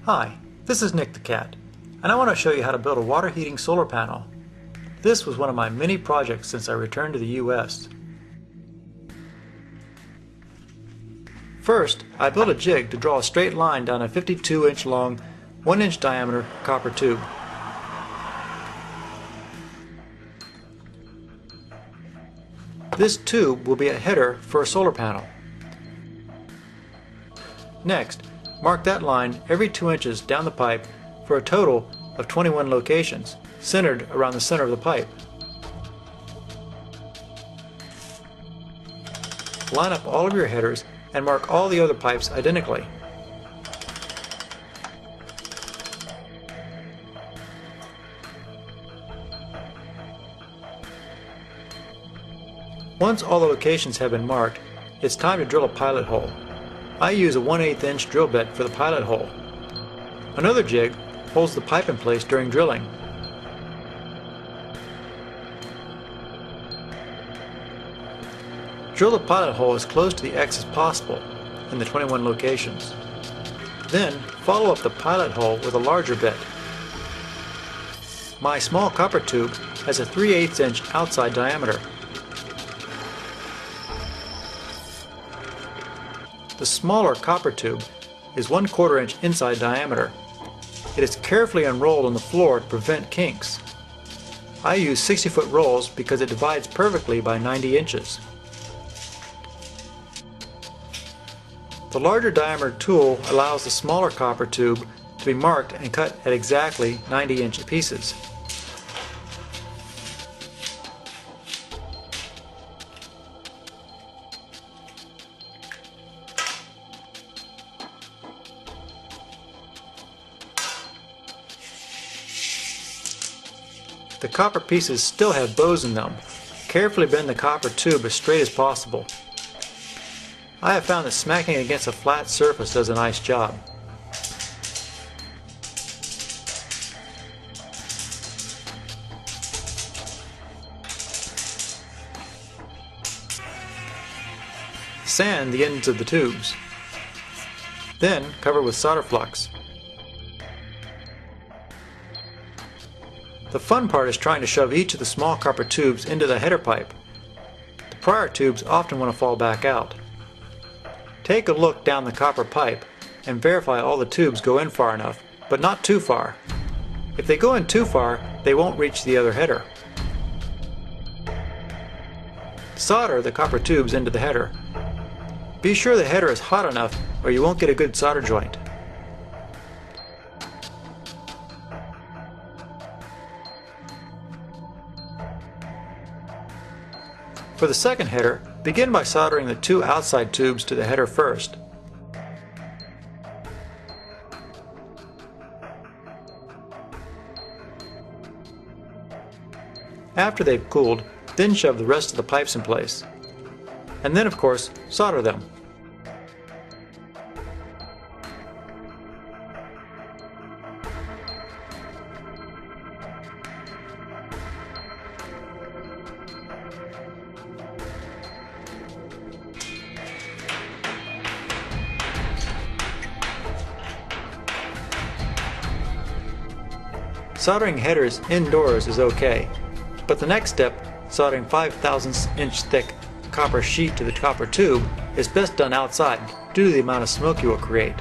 Hi, this is Nick the Cat, and I want to show you how to build a water heating solar panel. This was one of my many projects since I returned to the US. First, I built a jig to draw a straight line down a 52-inch long, 1-inch diameter copper tube. This tube will be a header for a solar panel. Next, mark that line every 2 inches down the pipe for a total of 21 locations, centered around the center of the pipe. Line up all of your headers and mark all the other pipes identically. Once all the locations have been marked, it's time to drill a pilot hole. I use a 1/8 inch drill bit for the pilot hole. Another jig holds the pipe in place during drilling. Drill the pilot hole as close to the X as possible in the 21 locations. Then follow up the pilot hole with a larger bit. My small copper tube has a 3/8 inch outside diameter. The smaller copper tube is 1/4 inch inside diameter. It is carefully unrolled on the floor to prevent kinks. I use 60-foot rolls because it divides perfectly by 90 inches. The larger diameter tool allows the smaller copper tube to be marked and cut at exactly 90-inch pieces. The copper pieces still have bows in them. Carefully bend the copper tube as straight as possible. I have found that smacking against a flat surface does a nice job. Sand the ends of the tubes. Then cover with solder flux. The fun part is trying to shove each of the small copper tubes into the header pipe. The prior tubes often want to fall back out. Take a look down the copper pipe and verify all the tubes go in far enough, but not too far. If they go in too far, they won't reach the other header. Solder the copper tubes into the header. Be sure the header is hot enough or you won't get a good solder joint. For the second header, begin by soldering the 2 outside tubes to the header first. After they've cooled, then shove the rest of the pipes in place. And then, of course, solder them. Soldering headers indoors is okay, but the next step, soldering 5/1000 inch thick copper sheet to the copper tube, is best done outside due to the amount of smoke you will create.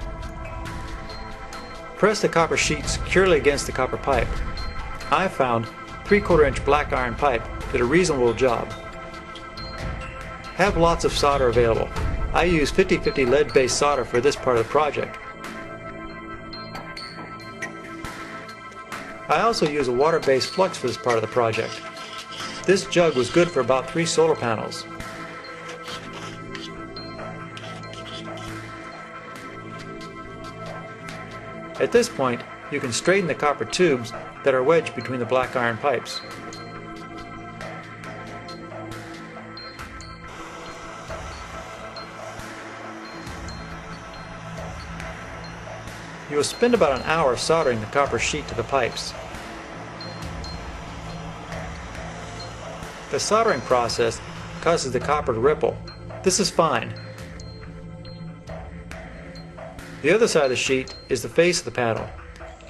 Press the copper sheet securely against the copper pipe. I found 3/4 inch black iron pipe did a reasonable job. Have lots of solder available. I use 50/50 lead-based solder for this part of the project. I also use a water-based flux for this part of the project. This jug was good for about 3 solar panels. At this point, you can straighten the copper tubes that are wedged between the black iron pipes. You will spend about an hour soldering the copper sheet to the pipes. The soldering process causes the copper to ripple. This is fine. The other side of the sheet is the face of the panel.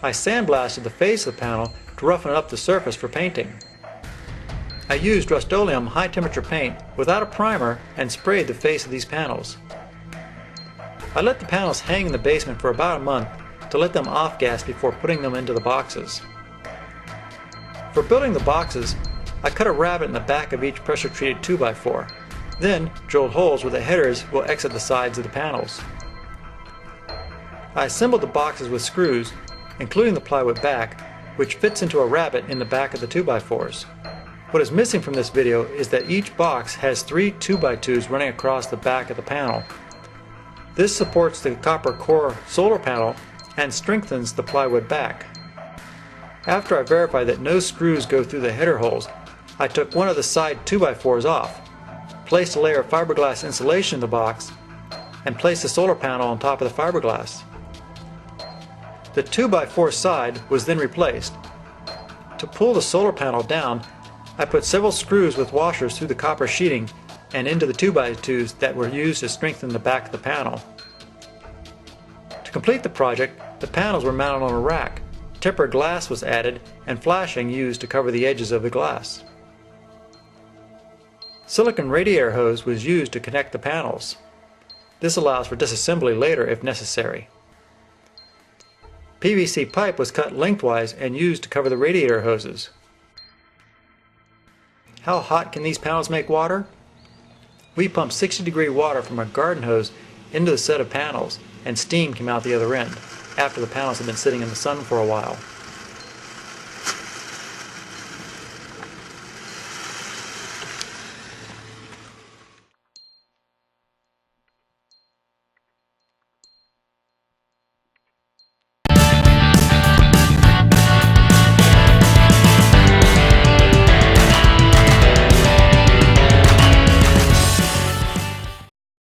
I sandblasted the face of the panel to roughen up the surface for painting. I used Rust-Oleum high-temperature paint without a primer and sprayed the face of these panels. I let the panels hang in the basement for about a month to let them off-gas before putting them into the boxes. For building the boxes, I cut a rabbet in the back of each pressure-treated 2x4, then drilled holes where the headers will exit the sides of the panels. I assembled the boxes with screws, including the plywood back, which fits into a rabbet in the back of the 2x4s. What is missing from this video is that each box has 3 2x2s running across the back of the panel. This supports the copper core solar panel and strengthens the plywood back. After I verified that no screws go through the header holes, I took one of the side 2x4s off, placed a layer of fiberglass insulation in the box, and placed the solar panel on top of the fiberglass. The 2x4 side was then replaced. To pull the solar panel down, I put several screws with washers through the copper sheeting and into the 2x2s that were used to strengthen the back of the panel. To complete the project, the panels were mounted on a rack, tempered glass was added, and flashing used to cover the edges of the glass. Silicon radiator hose was used to connect the panels. This allows for disassembly later if necessary. PVC pipe was cut lengthwise and used to cover the radiator hoses. How hot can these panels make water? We pumped 60-degree water from a garden hose into the set of panels, and steam came out the other end, after the panels had been sitting in the sun for a while.